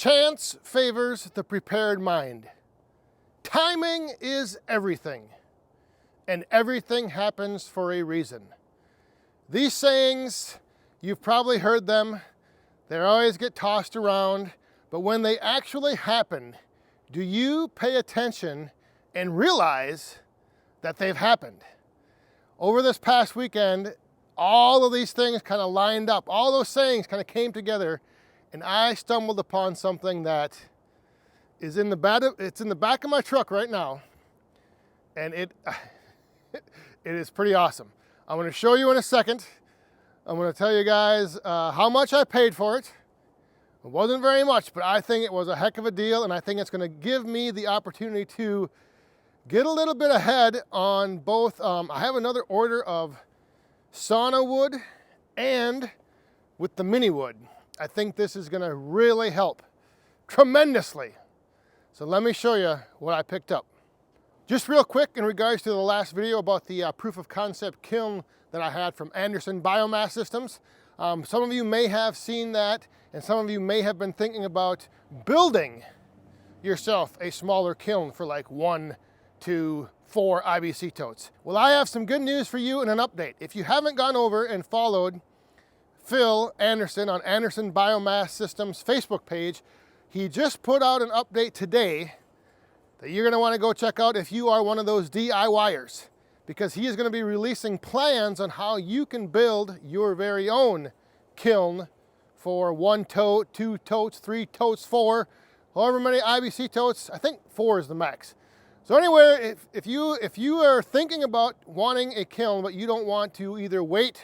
Chance favors the prepared mind. Timing is everything, and everything happens for a reason. These sayings, you've probably heard them. They always get tossed around, but when they actually happen, do you pay attention and realize that they've happened? Over this past weekend, all of these things kind of lined up. All those sayings kind of came together, and I stumbled upon something that is in the back of my truck right now, and it is pretty awesome. I'm going to show you in a second. I'm going to tell you guys how much I paid for it. It wasn't very much, but I think it was a heck of a deal, and I think it's going to give me the opportunity to get a little bit ahead on both. I have another order of sauna wood and with the mini wood. I think this is going to really help tremendously. So let me show you what I picked up. Just real quick in regards to the last video about the proof of concept kiln that I had from Anderson Biomass Systems. Some of you may have seen that, and some of you may have been thinking about building yourself a smaller kiln for like 1 to 4 IBC totes. Well, I have some good news for you and an update. If you haven't gone over and followed Phil Anderson on Anderson Biomass Systems Facebook page, he just put out an update today that you're going to want to go check out if you are one of those DIYers, because he is going to be releasing plans on how you can build your very own kiln for 1 tote, 2 totes, 3 totes, 4, however many IBC totes. I think 4 is the max. So anyway, if you are thinking about wanting a kiln, but you don't want to either wait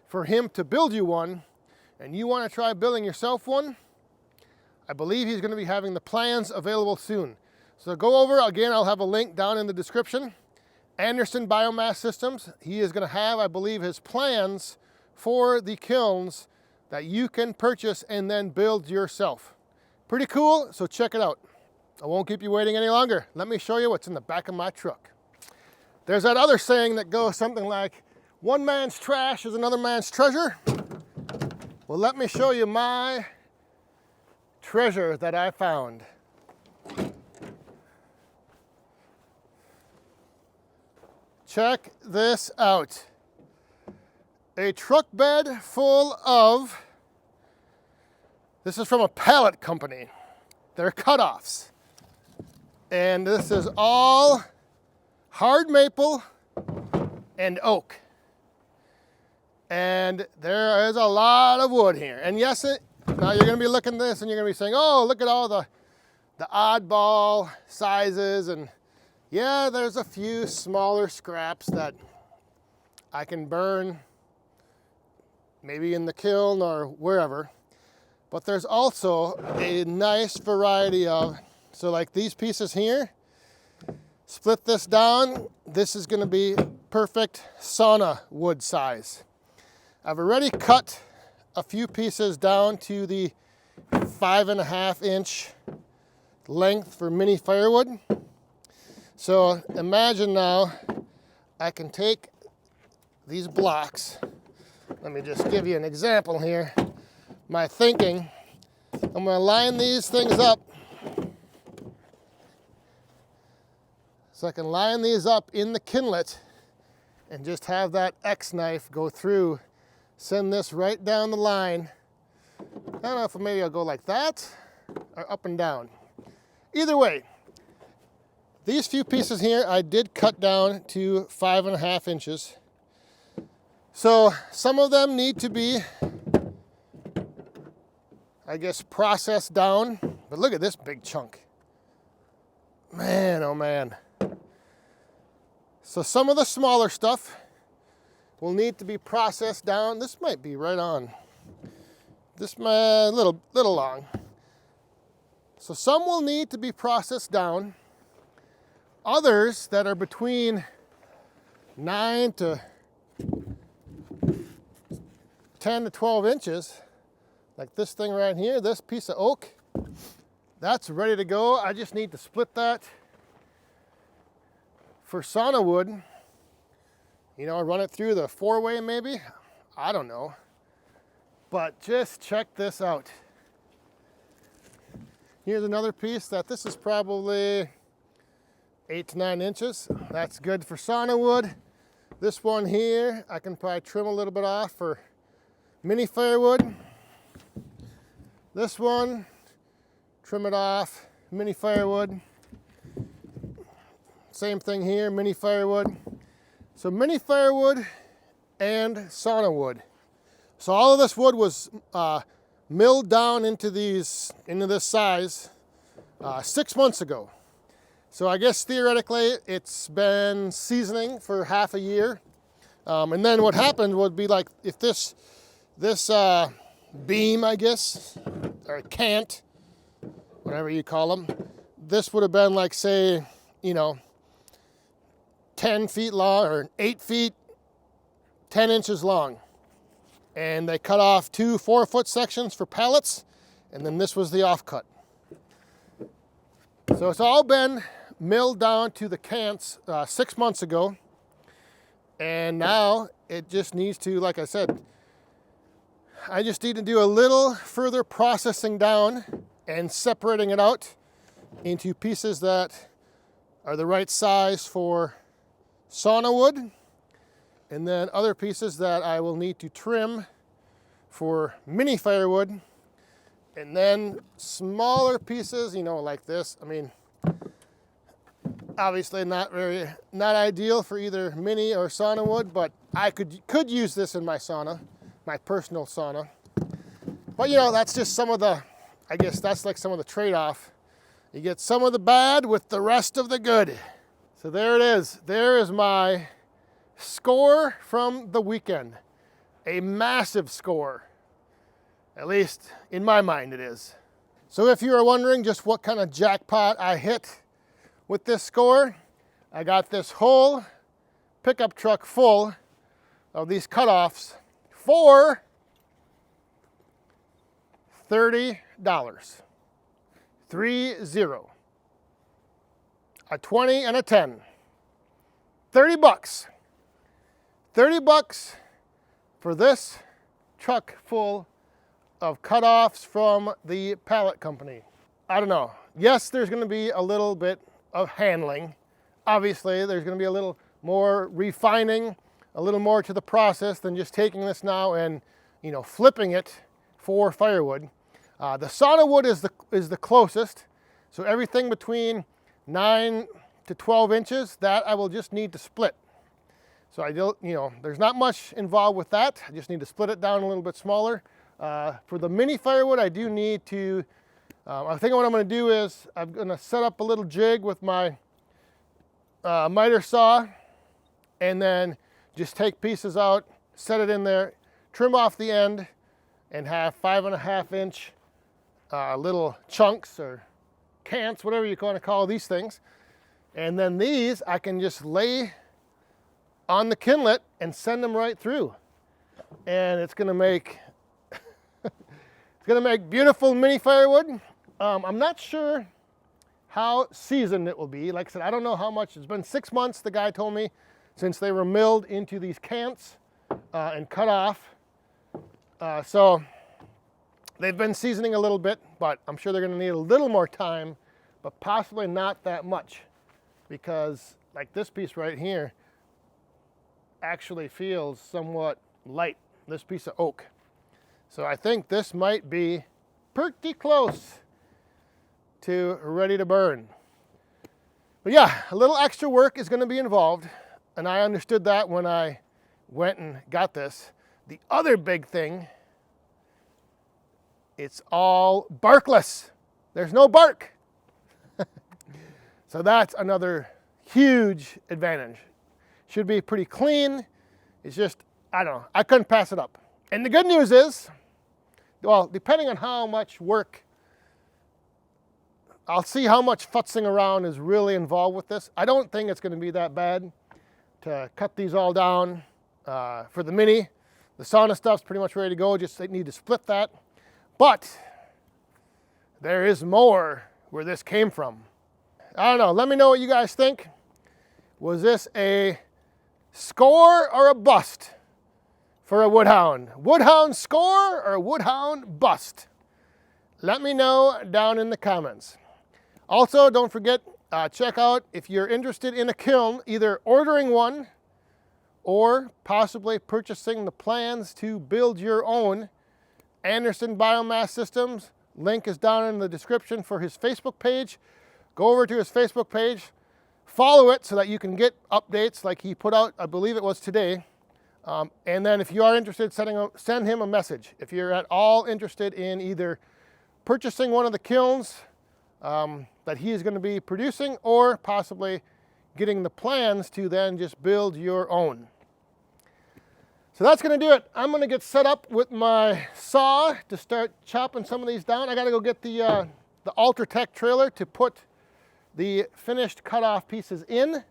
for him to build you one, and you want to try building yourself one, I believe he's going to be having the plans available soon. So go over, again, I'll have a link down in the description. Anderson Biomass Systems, he is going to have, I believe, his plans for the kilns that you can purchase and then build yourself. Pretty cool, so check it out. I won't keep you waiting any longer. Let me show you what's in the back of my truck. There's that other saying that goes something like, one man's trash is another man's treasure. Well, let me show you my treasure that I found. Check this out. A truck bed full of, this is from a pallet company. They're cutoffs. And this is all hard maple and oak. And there is a lot of wood here. And yes, now you're going to be looking at this and you're going to be saying, oh, look at all the oddball sizes. And yeah, there's a few smaller scraps that I can burn maybe in the kiln or wherever. But there's also a nice variety of, so like these pieces here, split this down. This is going to be perfect sauna wood size. I've already cut a few pieces down to the 5.5 inch length for mini firewood. So imagine now I can take these blocks. Let me just give you an example here. My thinking, I'm going to line these things up so I can line these up in the kinlet and just have that X knife go through, send this right down the line. I don't know if maybe I'll go like that or up and down. Either way, these few pieces here I did cut down to 5.5 inches. So some of them need to be, I guess, processed down. But look at this big chunk. Man, oh man. So some of the smaller stuff will need to be processed down. This might be right on. This might a little long. So some will need to be processed down. Others that are between 9 to 10 to 12 inches, like this thing right here, this piece of oak, that's ready to go. I just need to split that for sauna wood. You know, run it through the 4-way maybe. I don't know. But just check this out. Here's another piece that this is probably 8 to 9 inches. That's good for sauna wood. This one here, I can probably trim a little bit off for mini firewood. This one, trim it off, mini firewood. Same thing here, mini firewood. So mini firewood and sauna wood. So all of this wood was milled down into this size 6 months ago. So I guess theoretically it's been seasoning for half a year. And then what happened would be like if this beam, I guess, or cant, whatever you call them, this would have been like, say, 10 feet long or 8 feet, 10 inches long. And they cut off 2 4-foot sections for pallets, and then this was the offcut. So it's all been milled down to the cants 6 months ago, and now it just needs to, like I said, I just need to do a little further processing down and separating it out into pieces that are the right size for sauna wood, and then other pieces that I will need to trim for mini firewood, and then smaller pieces, like this. I mean, obviously not ideal for either mini or sauna wood, but I could use this in my sauna, my personal sauna. But that's just some of the, I guess that's like some of the trade-off. You get some of the bad with the rest of the good. So there it is. There is my score from the weekend. A massive score. At least in my mind it is. So if you are wondering just what kind of jackpot I hit with this score, I got this whole pickup truck full of these cutoffs for $30. 30. A 20 and a 10. 30 bucks. 30 bucks for this truck full of cutoffs from the pallet company. I don't know. Yes, there's going to be a little bit of handling. Obviously, there's going to be a little more refining, a little more to the process than just taking this now and, flipping it for firewood. The sauna wood is the closest. So everything between 9 to 12 inches, that I will just need to split. So I don't, there's not much involved with that. I just need to split it down a little bit smaller. For the mini firewood, I do need to, I think what I'm going to do is I'm going to set up a little jig with my miter saw, and then just take pieces out, set it in there, trim off the end, and have 5.5 inch little chunks or cants, whatever you want to call these things. And then these I can just lay on the kinlet and send them right through. And it's going to make beautiful mini firewood. I'm not sure how seasoned it will be. Like I said, I don't know how much. It's been 6 months, the guy told me, since they were milled into these cants and cut off. So they've been seasoning a little bit, but I'm sure they're going to need a little more time, but possibly not that much, because like this piece right here actually feels somewhat light, this piece of oak. So I think this might be pretty close to ready to burn. But yeah, a little extra work is going to be involved, and I understood that when I went and got this. The other big thing, it's all barkless. There's no bark. So that's another huge advantage. Should be pretty clean. It's just, I don't know, I couldn't pass it up. And the good news is, well, depending on how much work, I'll see how much futzing around is really involved with this. I don't think it's going to be that bad to cut these all down for the mini. The sauna stuff's pretty much ready to go, just need to split that. But there is more where this came from. I don't know, let me know what you guys think. Was this a score or a bust for a woodhound? Woodhound score or woodhound bust? Let me know down in the comments. Also, don't forget, check out if you're interested in a kiln, either ordering one or possibly purchasing the plans to build your own. Anderson Biomass Systems, link is down in the description for his Facebook page. Go over to his Facebook page, follow it so that you can get updates like he put out, I believe it was today. And then if you are interested, send him a message. If you're at all interested in either purchasing one of the kilns that he is going to be producing, or possibly getting the plans to then just build your own. So that's going to do it. I'm going to get set up with my saw to start chopping some of these down. I got to go get the Ultratech trailer to put the finished cut-off pieces in,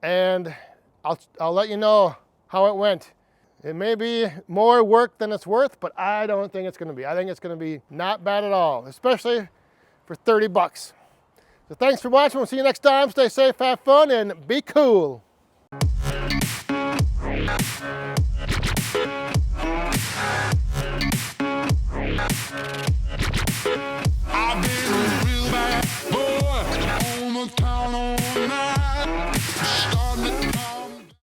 and I'll let you know how it went. It may be more work than it's worth, but I don't think it's going to be. I think it's going to be not bad at all, especially for 30 bucks. So thanks for watching. We'll see you next time. Stay safe, have fun, and be cool.